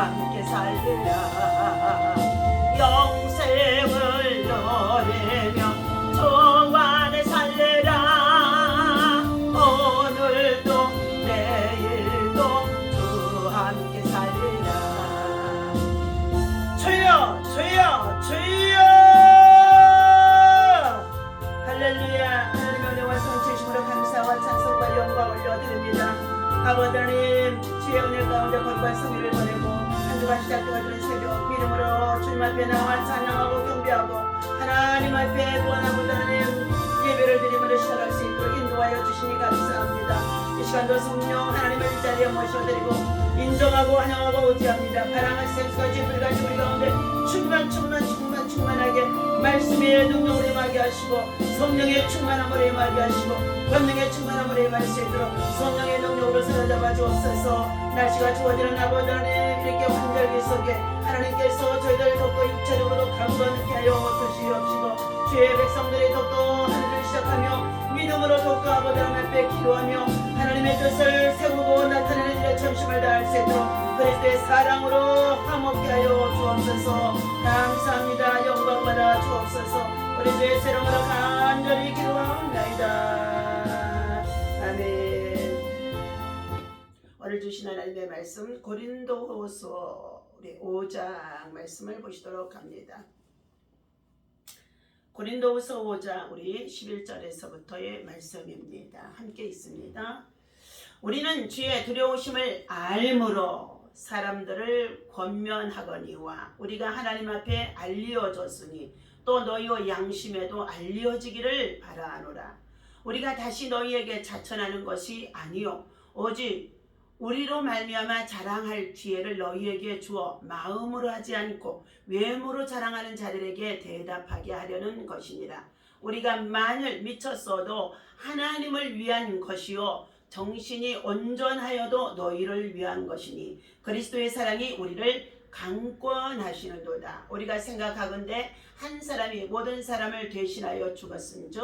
함께 살리라. 영생을 노래며 주 안에 살리라. 오늘도 내일도 주 함께 살리라. 주여 주여 주여. 할렐루야. 하나님의 은혜와 성취심으로 감사와 찬송과 영광을 올려드립니다. 아버지 하나님, 주의 은혜 가운데 거룩한 승리를 보내고 한 주간 시작되어지는 새벽 믿음으로 주님 앞에 나와 찬양하고 경배하고 하나님 앞에 구원하고 하나님 예배를 드리므로 시작할 수 있도록 인도하여 주시니 감사합니다. 이 시간도 성령 하나님을 이 자리에 모셔드리고 인정하고 환영하고 의지합니다. 바람을 샘수같이 불같이 우리 가운데 충만하게 말씀의 능력으로 임하게 하시고 성령의 충만함으로 임하게 하시고 권능의 충만함으로 임할 수 있도록 성령의 능력으로 사로잡아 주옵소서. 날씨가 추워지는 아버지 하나님, 이렇게 환절기 속에 하나님께서 저희들 더욱더 육체적으로 강건케 하여 주시옵시고 주의 백성들이 더욱더 하늘을 시작하며 믿음으로 더욱더 아버지 하나님 앞에 기도하며 하나님의 뜻을 세우고 나타내는 일에 전심을 다할 수 있도록 그리스도의 사랑으로 화목케 하여 주옵소서. 감사합니다. 영광받아 주옵소서. 우리 주의 세령으로 간절히 기도하옵나이다. 아멘. 오늘 주신 하나님의 말씀 고린도후서 우리 5장 말씀을 보시도록 합니다. 고린도후서 5장 우리 11절에서부터의 말씀입니다. 함께 있습니다. 우리는 주의 두려우심을 알므로 사람들을 권면하거니와 우리가 하나님 앞에 알려졌으니 또 너희의 양심에도 알려지기를 바라노라. 우리가 다시 너희에게 자천하는 것이 아니요 오직 우리로 말미암아 자랑할 기회를 너희에게 주어 마음으로 하지 않고 외모로 자랑하는 자들에게 대답하게 하려는 것이니라. 우리가 만일 미쳤어도 하나님을 위한 것이요 정신이 온전하여도 너희를 위한 것이니 그리스도의 사랑이 우리를 강권하시는도다. 우리가 생각하건대 한 사람이 모든 사람을 대신하여 죽었은즉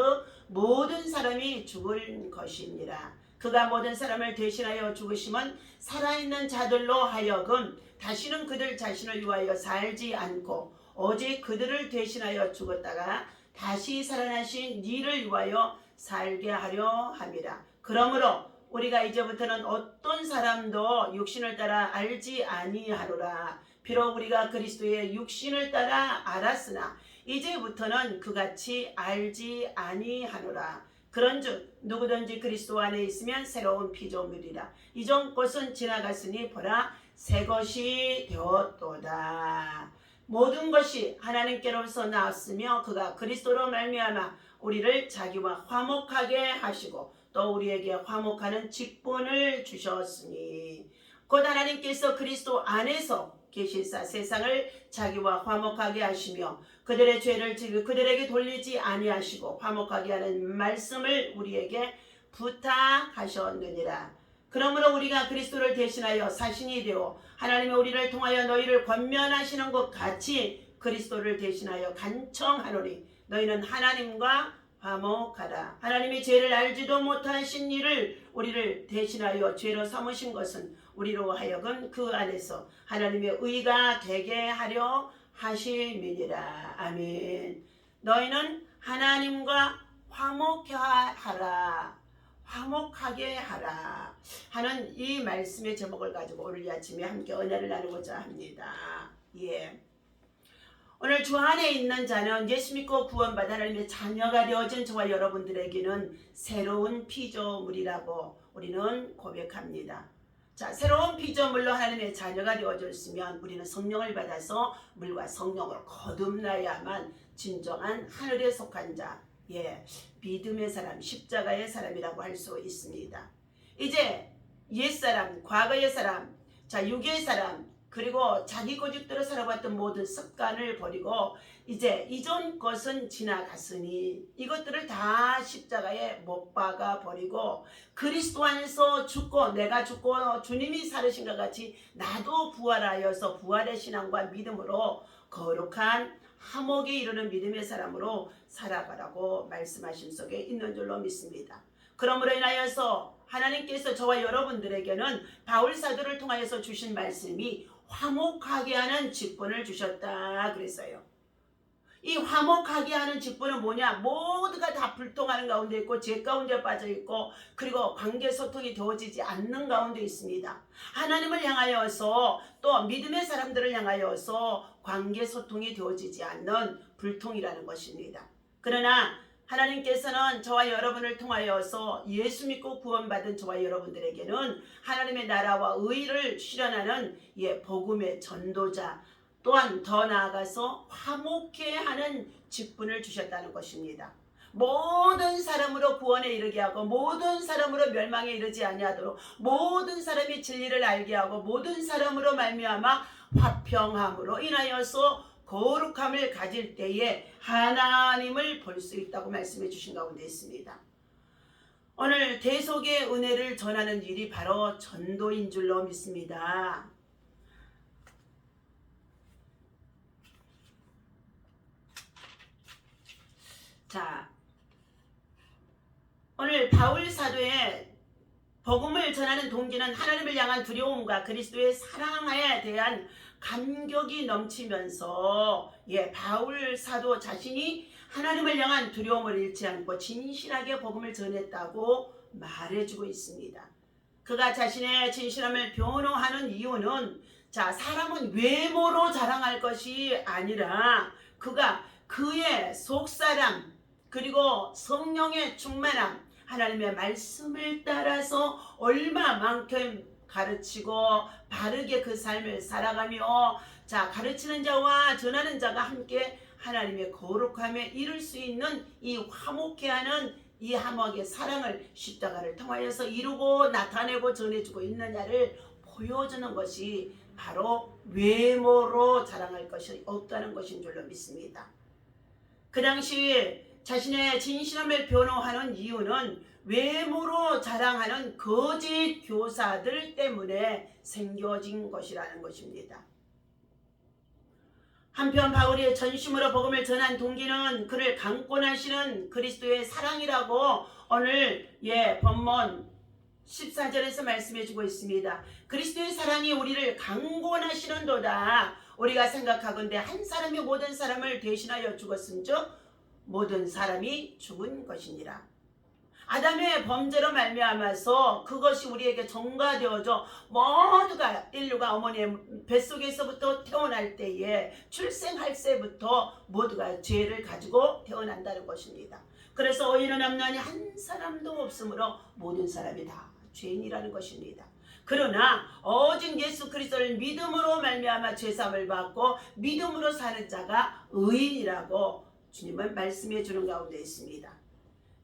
모든 사람이 죽을 것이니라. 그가 모든 사람을 대신하여 죽으심은 살아있는 자들로 하여금 다시는 그들 자신을 위하여 살지 않고 오직 그들을 대신하여 죽었다가 다시 살아나신 이를 위하여 살게 하려 함이라. 그러므로 우리가 이제부터는 어떤 사람도 육신을 따라 알지 아니하노라. 비록 우리가 그리스도의 육신을 따라 알았으나 이제부터는 그같이 알지 아니하노라. 그런즉 누구든지 그리스도 안에 있으면 새로운 피조물이라. 이전 것은 지나갔으니 보라 새 것이 되었도다. 모든 것이 하나님께로서 나왔으며 그가 그리스도로 말미암아 우리를 자기와 화목하게 하시고 또 우리에게 화목하는 직분을 주셨으니 곧 하나님께서 그리스도 안에서 계시사 세상을 자기와 화목하게 하시며 그들의 죄를 그들에게 돌리지 아니하시고 화목하게 하는 말씀을 우리에게 부탁하셨느니라. 그러므로 우리가 그리스도를 대신하여 사신이 되어 하나님의 우리를 통하여 너희를 권면하시는 것 같이 그리스도를 대신하여 간청하노니 너희는 하나님과 화목하라. 하나님이 죄를 알지도 못하신 이를 우리를 대신하여 죄로 삼으신 것은 우리로 하여금 그 안에서 하나님의 의가 되게 하려 하심이니라. 아멘. 너희는 하나님과 화목하라. 화목하게 하라 하는 이 말씀의 제목을 가지고 오늘 이 아침에 함께 은혜를 나누고자 합니다. 예. 오늘 주 안에 있는 자는 예수 믿고 구원받아 하나님의 자녀가 되어진 저와 여러분들에게는 새로운 피조물이라고 우리는 고백합니다. 자, 새로운 피조물로 하나님의 자녀가 되어졌으면 우리는 성령을 받아서 물과 성령으로 거듭나야만 진정한 하늘에 속한 자, 예, 믿음의 사람, 십자가의 사람이라고 할 수 있습니다. 이제 옛사람, 과거의 사람, 자, 육의 사람, 그리고 자기 고집대로 살아왔던 모든 습관을 버리고 이제 이전 것은 지나갔으니 이것들을 다 십자가에 못 박아 버리고 그리스도 안에서 죽고 내가 죽고 주님이 살으신 것 같이 나도 부활하여서 부활의 신앙과 믿음으로 거룩한 화목에 이르는 믿음의 사람으로 살아가라고 말씀하신 속에 있는 줄로 믿습니다. 그러므로 인하여서 하나님께서 저와 여러분들에게는 바울 사도를 통하여서 주신 말씀이 화목하게 하는 직분을 주셨다 그랬어요. 이 화목하게 하는 직분은 뭐냐? 모두가 다 불통하는 가운데 있고 죄 가운데 빠져 있고 그리고 관계 소통이 되어지지 않는 가운데 있습니다. 하나님을 향하여서 또 믿음의 사람들을 향하여서 관계 소통이 되어지지 않는 불통이라는 것입니다. 그러나 하나님께서는 저와 여러분을 통하여서 예수 믿고 구원받은 저와 여러분들에게는 하나님의 나라와 의를 실현하는 복음의 전도자, 또한 더 나아가서 화목해 하는 직분을 주셨다는 것입니다. 모든 사람으로 구원에 이르게 하고 모든 사람으로 멸망에 이르지 아니하도록 모든 사람이 진리를 알게 하고 모든 사람으로 말미암아 화평함으로 인하여서 거룩함을 가질 때에 하나님을 볼 수 있다고 말씀해 주신 가운데 있습니다. 오늘 대속의 은혜를 전하는 일이 바로 전도인 줄로 믿습니다. 자, 오늘 바울 사도의 복음을 전하는 동기는 하나님을 향한 두려움과 그리스도의 사랑에 대한 감격이 넘치면서 바울 사도 자신이 하나님을 향한 두려움을 잃지 않고 진실하게 복음을 전했다고 말해주고 있습니다. 그가 자신의 진실함을 변호하는 이유는 사람은 외모로 자랑할 것이 아니라 그가 그의 속사람 그리고 성령의 충만함 하나님의 말씀을 따라서 얼마만큼 가르치고 바르게 그 삶을 살아가며 가르치는 자와 전하는 자가 함께 하나님의 거룩함에 이룰 수 있는 이 화목해하는 이 화목의 사랑을 십자가를 통하여서 이루고 나타내고 전해주고 있느냐를 보여주는 것이 바로 외모로 자랑할 것이 없다는 것인 줄로 믿습니다. 그 당시 자신의 진실함을 변호하는 이유는 외모로 자랑하는 거짓 교사들 때문에 생겨진 것이라는 것입니다. 한편 바울이 전심으로 복음을 전한 동기는 그를 강권하시는 그리스도의 사랑이라고 오늘 본문 14절에서 말씀해 주고 있습니다. 그리스도의 사랑이 우리를 강권하시는도다. 우리가 생각하건대 한 사람이 모든 사람을 대신하여 죽었은즉 모든 사람이 죽은 것이니라. 아담의 범죄로 말미암아서 그것이 우리에게 전가되어져 모두가 인류가 어머니의 뱃속에서부터 태어날 때에 출생할 때부터 모두가 죄를 가지고 태어난다는 것입니다. 그래서 의인은 없나니 한 사람도 없으므로 모든 사람이 다 죄인이라는 것입니다. 그러나 오직 예수 그리스도를 믿음으로 말미암아 죄사함을 받고 믿음으로 사는 자가 의인이라고 주님은 말씀해 주는 가운데 있습니다.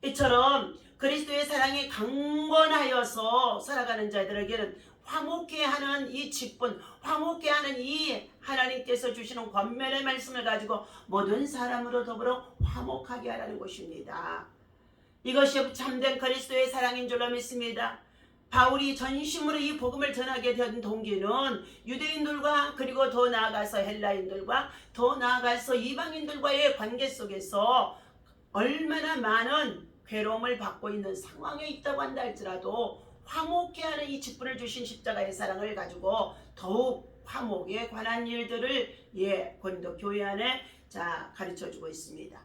이처럼 그리스도의 사랑이 강건하여서 살아가는 자들에게는 화목해 하는 이 직분, 화목해 하는 이 하나님께서 주시는 권면의 말씀을 가지고 모든 사람으로 더불어 화목하게 하라는 것입니다. 이것이 참된 그리스도의 사랑인 줄로 믿습니다. 바울이 전심으로 이 복음을 전하게 된 동기는 유대인들과 그리고 더 나아가서 헬라인들과 더 나아가서 이방인들과의 관계 속에서 얼마나 많은 괴로움을 받고 있는 상황에 있다고 한다 할지라도 화목해 하는 이 직분을 주신 십자가의 사랑을 가지고 더욱 화목에 관한 일들을 고린도 교회 안에 가르쳐주고 있습니다.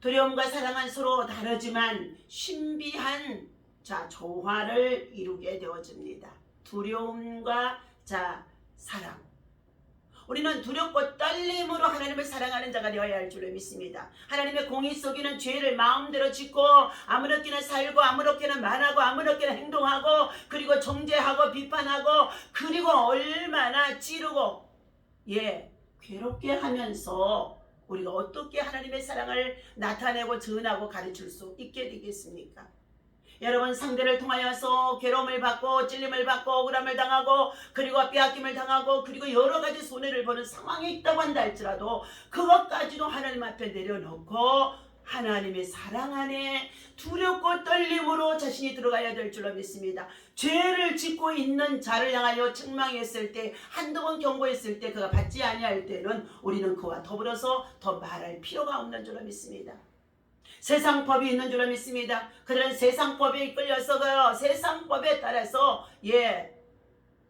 두려움과 사랑은 서로 다르지만 신비한 조화를 이루게 되어집니다. 두려움과 사랑. 우리는 두렵고 떨림으로 하나님을 사랑하는 자가 되어야 할 줄을 믿습니다. 하나님의 공의 속에는 죄를 마음대로 짓고 아무렇게나 살고 아무렇게나 말하고 아무렇게나 행동하고 그리고 정죄하고 비판하고 그리고 얼마나 찌르고 괴롭게 하면서 우리가 어떻게 하나님의 사랑을 나타내고 전하고 가르칠 수 있게 되겠습니까? 여러분, 상대를 통하여서 괴로움을 받고 찔림을 받고 억울함을 당하고 그리고 빼앗김을 당하고 그리고 여러 가지 손해를 보는 상황에 있다고 한다 할지라도 그것까지도 하나님 앞에 내려놓고 하나님의 사랑 안에 두렵고 떨림으로 자신이 들어가야 될 줄로 믿습니다. 죄를 짓고 있는 자를 향하여 책망했을 때 한두 번 경고했을 때 그가 받지 아니할 때는 우리는 그와 더불어서 더 말할 필요가 없는 줄로 믿습니다. 세상 법이 있는 줄로 믿습니다. 그들은 세상 법에 이끌려서 그 세상 법에 따라서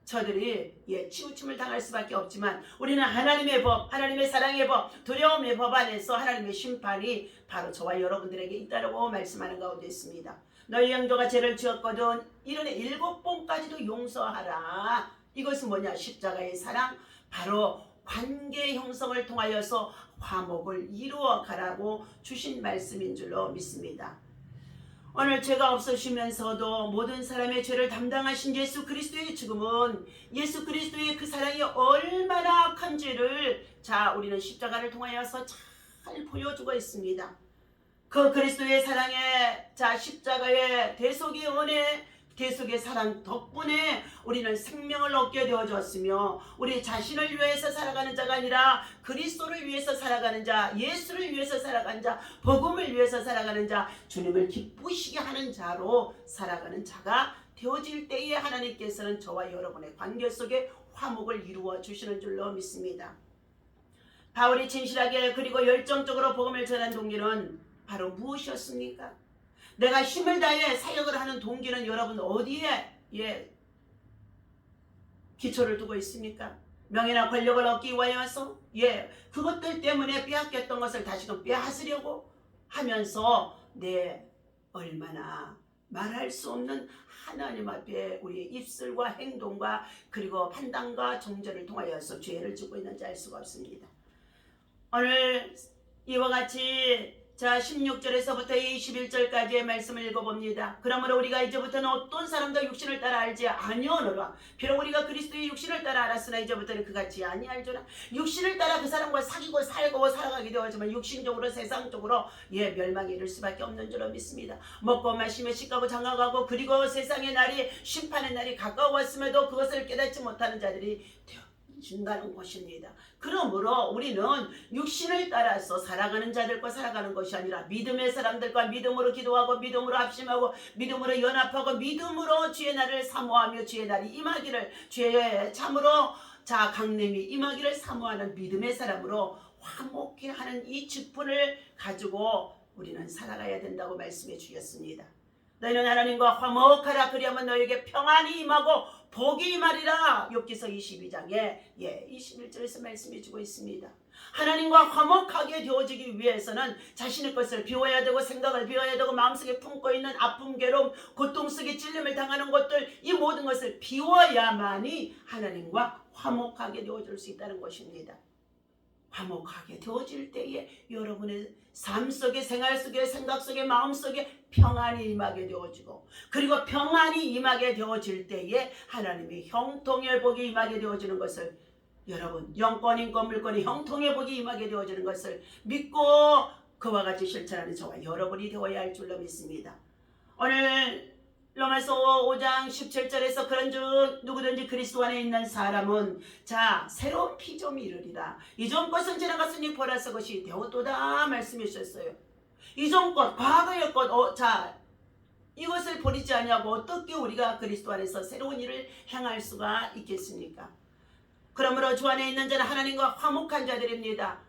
저들이 치우침을 당할 수밖에 없지만 우리는 하나님의 법, 하나님의 사랑의 법, 두려움의 법 안에서 하나님의 심판이 바로 저와 여러분들에게 있다라고 말씀하는 가운데 있습니다. 너희 형제가 죄를 지었거든 이른에 7번까지도 용서하라. 이것은 뭐냐? 십자가의 사랑, 바로 관계 형성을 통하여서 화목을 이루어 가라고 주신 말씀인 줄로 믿습니다. 오늘 죄가 없으시면서도 모든 사람의 죄를 담당하신 예수 그리스도의 죽음은 예수 그리스도의 그 사랑이 얼마나 큰지를 우리는 십자가를 통하여서 잘 보여주고 있습니다. 그 그리스도의 사랑의 십자가의 대속의 은혜, 대속의 사랑 덕분에 우리는 생명을 얻게 되어졌으며 우리 자신을 위해서 살아가는 자가 아니라 그리스도를 위해서 살아가는 자, 예수를 위해서 살아가는 자, 복음을 위해서 살아가는 자, 주님을 기쁘시게 하는 자로 살아가는 자가 되어질 때에 하나님께서는 저와 여러분의 관계 속에 화목을 이루어 주시는 줄로 믿습니다. 바울이 진실하게 그리고 열정적으로 복음을 전한 동기는 바로 무엇이었습니까? 내가 힘을 다해 사역을 하는 동기는 여러분 어디에 기초를 두고 있습니까? 명예나 권력을 얻기 위하여서 그것들 때문에 빼앗겼던 것을 다시금 빼앗으려고 하면서 얼마나 말할 수 없는 하나님 앞에 우리의 입술과 행동과 그리고 판단과 정죄를 통하여서 죄를 짓고 있는지 알 수가 없습니다. 오늘 이와 같이 16절에서부터 21절까지의 말씀을 읽어봅니다. 그러므로 우리가 이제부터는 어떤 사람도 육신을 따라 알지 아니하노라. 비록 우리가 그리스도의 육신을 따라 알았으나 이제부터는 그같이 아니할지라. 육신을 따라 그 사람과 사귀고 살고 살아가게 되었지만 육신적으로 세상적으로 멸망에 이를 수밖에 없는 줄로 믿습니다. 먹고 마시며 식가고 장가가고 그리고 세상의 날이 심판의 날이 가까웠음에도 그것을 깨닫지 못하는 자들이 되어진다는 것입니다. 그러므로 우리는 육신을 따라서 살아가는 자들과 살아가는 것이 아니라 믿음의 사람들과 믿음으로 기도하고 믿음으로 합심하고 믿음으로 연합하고 믿음으로 주의 날을 사모하며 주의 날이 임하기를 주의 참으로 강림이 임하기를 사모하는 믿음의 사람으로 화목해 하는 이 직분을 가지고 우리는 살아가야 된다고 말씀해 주셨습니다. 너희는 하나님과 화목하라. 그리하면 너희에게 평안이 임하고 복이 임하리라. 욥기서 22장에 21절에서 말씀해 주고 있습니다. 하나님과 화목하게 되어지기 위해서는 자신의 것을 비워야 되고 생각을 비워야 되고 마음속에 품고 있는 아픔, 괴로움, 고통 속에 찔림을 당하는 것들, 이 모든 것을 비워야만이 하나님과 화목하게 되어질 수 있다는 것입니다. 화목하게 되어질 때에 여러분의 삶 속에, 생활 속에, 생각 속에, 마음 속에 평안이 임하게 되어지고, 그리고 평안이 임하게 되어질 때에 하나님의 형통의 복이 임하게 되어지는 것을, 여러분 영권, 인권, 물권의 형통의 복이 임하게 되어지는 것을 믿고 그와 같이 실천하는 저와 여러분이 되어야 할 줄로 믿습니다. 오늘 로마서 5장 17절에서 그런즉 누구든지 그리스도 안에 있는 사람은 새로운 피조물이 이르리라. 이전 것은 지나갔으니 보라 새 것이 되었도다 말씀해 주셨어요. 이전 것, 과거의 것, 이것을 버리지 아니하고 어떻게 우리가 그리스도 안에서 새로운 일을 행할 수가 있겠습니까? 그러므로 주 안에 있는 자는 하나님과 화목한 자들입니다.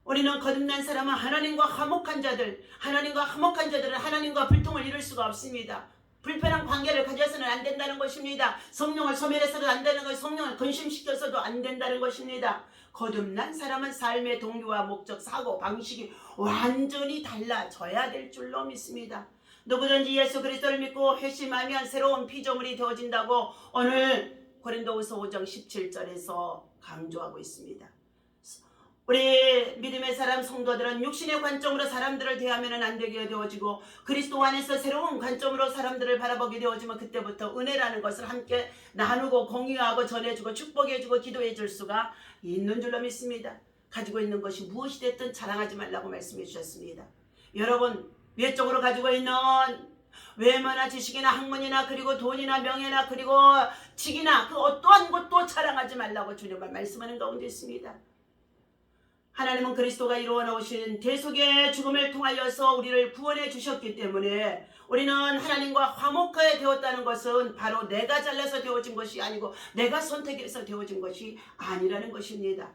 우리는 거듭난 사람은 하나님과 화목한 자들, 하나님과 화목한 자들은 하나님과 불통을 이룰 수가 없습니다. 불편한 관계를 가져서는 안 된다는 것입니다. 성령을 소멸해서도 안 되는 것, 성령을 근심시켜서도 안 된다는 것입니다. 거듭난 사람은 삶의 동기와 목적, 사고, 방식이 완전히 달라져야 될 줄로 믿습니다. 누구든지 예수 그리스도를 믿고 회심하면 새로운 피조물이 되어진다고 오늘 고린도후서 5장 17절에서 강조하고 있습니다. 우리 믿음의 사람 성도들은 육신의 관점으로 사람들을 대하면 안 되게 되어지고 그리스도 안에서 새로운 관점으로 사람들을 바라보게 되어지면 그때부터 은혜라는 것을 함께 나누고 공유하고 전해주고 축복해주고 기도해줄 수가 있는 줄로 믿습니다. 가지고 있는 것이 무엇이 됐든 자랑하지 말라고 말씀해 주셨습니다. 여러분 외적으로 가지고 있는 외모나 지식이나 학문이나 그리고 돈이나 명예나 그리고 직이나 그 어떠한 것도 자랑하지 말라고 주님은 말씀하는 가운데 있습니다. 하나님은 그리스도가 이루어 놓으신 대속의 죽음을 통하여서 우리를 구원해 주셨기 때문에 우리는 하나님과 화목하게 되었다는 것은 바로 내가 잘나서 되어진 것이 아니고 내가 선택해서 되어진 것이 아니라는 것입니다.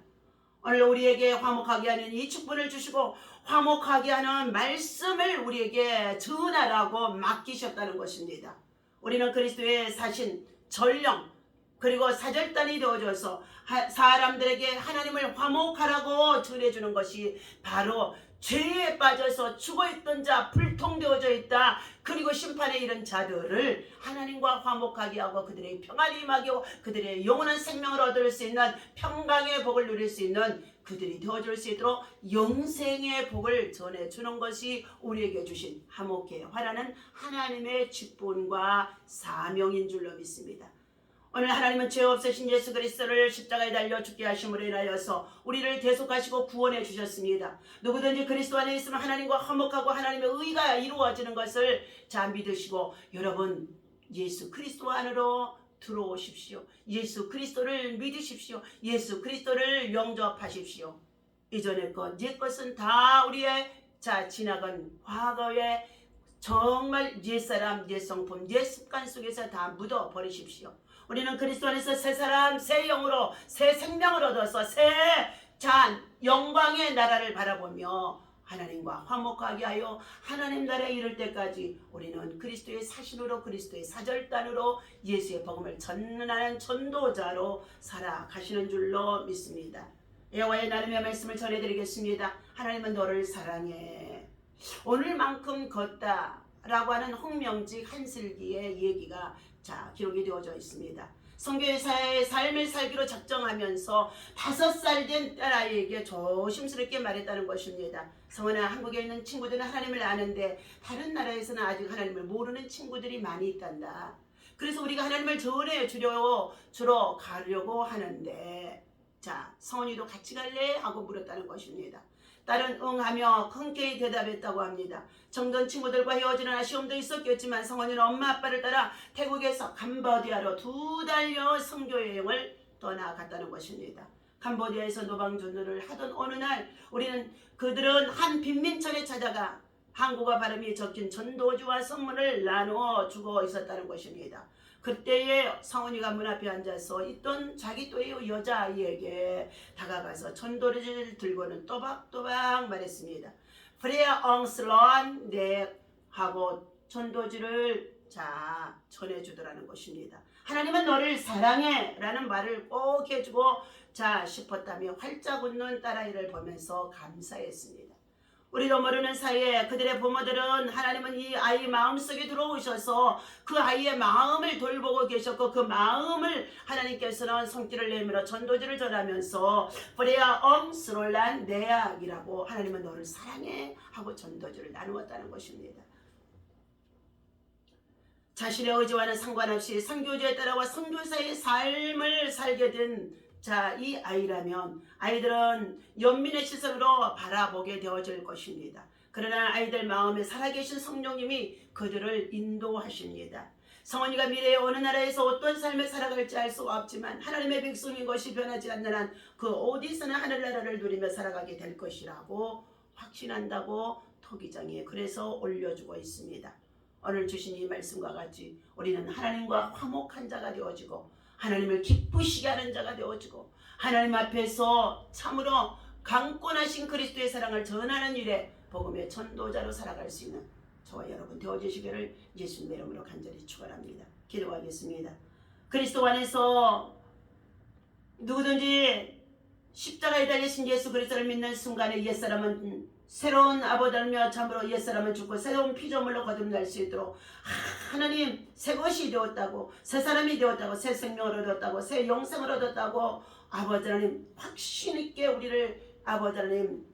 오늘 우리에게 화목하게 하는 이 축복을 주시고 화목하게 하는 말씀을 우리에게 전하라고 맡기셨다는 것입니다. 우리는 그리스도의 사신 전령 그리고 사절단이 되어줘서 사람들에게 하나님을 화목하라고 전해주는 것이 바로 죄에 빠져서 죽어있던 자, 불통되어져 있다. 그리고 심판에 이른 자들을 하나님과 화목하게 하고 그들의 평안이 임하게 하고 그들의 영원한 생명을 얻을 수 있는 평강의 복을 누릴 수 있는 그들이 되어줄 수 있도록 영생의 복을 전해주는 것이 우리에게 주신 화목해 화라는 하나님의 직분과 사명인 줄로 믿습니다. 오늘 하나님은 죄 없으신 예수 그리스도를 십자가에 달려 죽게 하심으로 인하여서 우리를 대속하시고 구원해 주셨습니다. 누구든지 그리스도 안에 있으면 하나님과 화목하고 하나님의 의가 이루어지는 것을 자 믿으시고 여러분 예수 그리스도 안으로 들어오십시오. 예수 그리스도를 믿으십시오. 예수 그리스도를 영접하십시오. 이전의 것, 옛 것은 다 우리의 지나간 과거의 정말 옛사람, 옛성품, 옛습관 속에서 다 묻어버리십시오. 우리는 그리스도 안에서 새 사람, 새 영으로, 새 생명을 얻어서 새 영광의 나라를 바라보며 하나님과 화목하게 하여 하나님 나라에 이를 때까지 우리는 그리스도의 사신으로 그리스도의 사절단으로 예수의 복음을 전하는 전도자로 살아가시는 줄로 믿습니다. 여호와의 나름의 말씀을 전해드리겠습니다. 하나님은 너를 사랑해. 오늘만큼 걷다 라고 하는 홍명직 한슬기의 얘기가 기록이 되어져 있습니다. 선교사의 삶을 살기로 작정하면서 5살 된 딸아이에게 조심스럽게 말했다는 것입니다. 성은아, 한국에 있는 친구들은 하나님을 아는데 다른 나라에서는 아직 하나님을 모르는 친구들이 많이 있단다. 그래서 우리가 하나님을 전해주러 가려고 하는데 성은이도 같이 갈래? 하고 물었다는 것입니다. 딸은 응하며 흔쾌히 대답했다고 합니다. 정든 친구들과 헤어지는 아쉬움도 있었겠지만 성원이는 엄마 아빠를 따라 태국에서 캄보디아로 2달여 선교 여행을 떠나갔다는 것입니다. 캄보디아에서 노방전도를 하던 어느 날 그들은 한 빈민촌에 찾아가 한국어 발음이 적힌 전도지와 선물을 나누어 주고 있었다는 것입니다. 그때에 성은이가 문 앞에 앉아서 있던 자기 또의 여자아이에게 다가가서 전도지를 들고는 또박또박 말했습니다. 프레아 엉슬런 네 하고 전도지를 전해주더라는 것입니다. 하나님은 너를 사랑해 라는 말을 꼭 해주고 싶었다며 활짝 웃는 딸아이를 보면서 감사했습니다. 우리도 모르는 사이에 그들의 부모들은 하나님은 이 아이 마음속에 들어오셔서 그 아이의 마음을 돌보고 계셨고 그 마음을 하나님께서는 손길을 내밀어 전도지를 전하면서 프레아 엉스롤란 네악이라고 하나님은 너를 사랑해 하고 전도지를 나누었다는 것입니다. 자신의 의지와는 상관없이 선교지에 따라와 선교사의 삶을 살게 된 이 아이라면 아이들은 연민의 시선으로 바라보게 되어질 것입니다. 그러나 아이들 마음에 살아계신 성령님이 그들을 인도하십니다. 성원이가 미래의 어느 나라에서 어떤 삶을 살아갈지 알 수가 없지만 하나님의 백성인 것이 변하지 않는 한 그 어디서나 하늘나라를 누리며 살아가게 될 것이라고 확신한다고 토기장에 그래서 올려주고 있습니다. 오늘 주신 이 말씀과 같이 우리는 하나님과 화목한 자가 되어지고 하나님을 기쁘시게 하는 자가 되어지고 하나님 앞에서 참으로 강권하신 그리스도의 사랑을 전하는 일에 복음의 전도자로 살아갈 수 있는 저와 여러분 되어주시기를 예수님의 이름으로 간절히 축원합니다. 기도하겠습니다. 그리스도 안에서 누구든지 십자가에 달리신 예수 그리스도를 믿는 순간에 옛사람은 새로운 아버지며 참으로 옛사람은 죽고 새로운 피조물로 거듭날 수 있도록 하나님 새 것이 되었다고 새 사람이 되었다고 새 생명을 얻었다고 새 영생을 얻었다고 아버지 하나님 확신 있게 우리를 아버지 하나님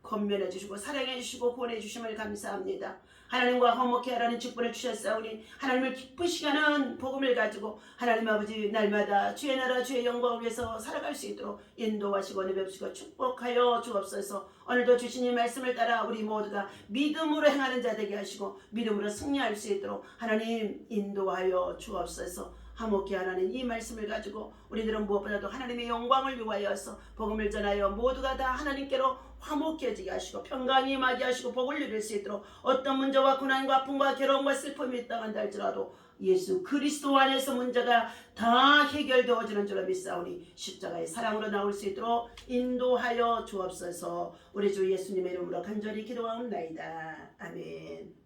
권면해 주시고 사랑해 주시고 구원해 주심을 감사합니다. 하나님과 화목해 하라는 직분을 주셨사오니 하나님을 기쁘시게 하는 복음을 가지고 하나님 아버지 날마다 주의 나라 주의 영광을 위해서 살아갈 수 있도록 인도하시고 내뵙시고 축복하여 주옵소서. 오늘도 주신 이 말씀을 따라 우리 모두가 믿음으로 행하는 자 되게 하시고 믿음으로 승리할 수 있도록 하나님 인도하여 주옵소서. 화목해 하라는 이 말씀을 가지고 우리들은 무엇보다도 하나님의 영광을 위하여서 복음을 전하여 모두가 다 하나님께로 화목해지게 하시고 평강이 임하게 하시고 복을 누릴 수 있도록 어떤 문제와 고난과 아픔과 괴로움과 슬픔이 있다고 한다 할지라도 예수 그리스도 안에서 문제가 다 해결되어지는 줄로 믿사오니 십자가의 사랑으로 나올 수 있도록 인도하여 주옵소서. 우리 주 예수님의 이름으로 간절히 기도하옵나이다. 아멘.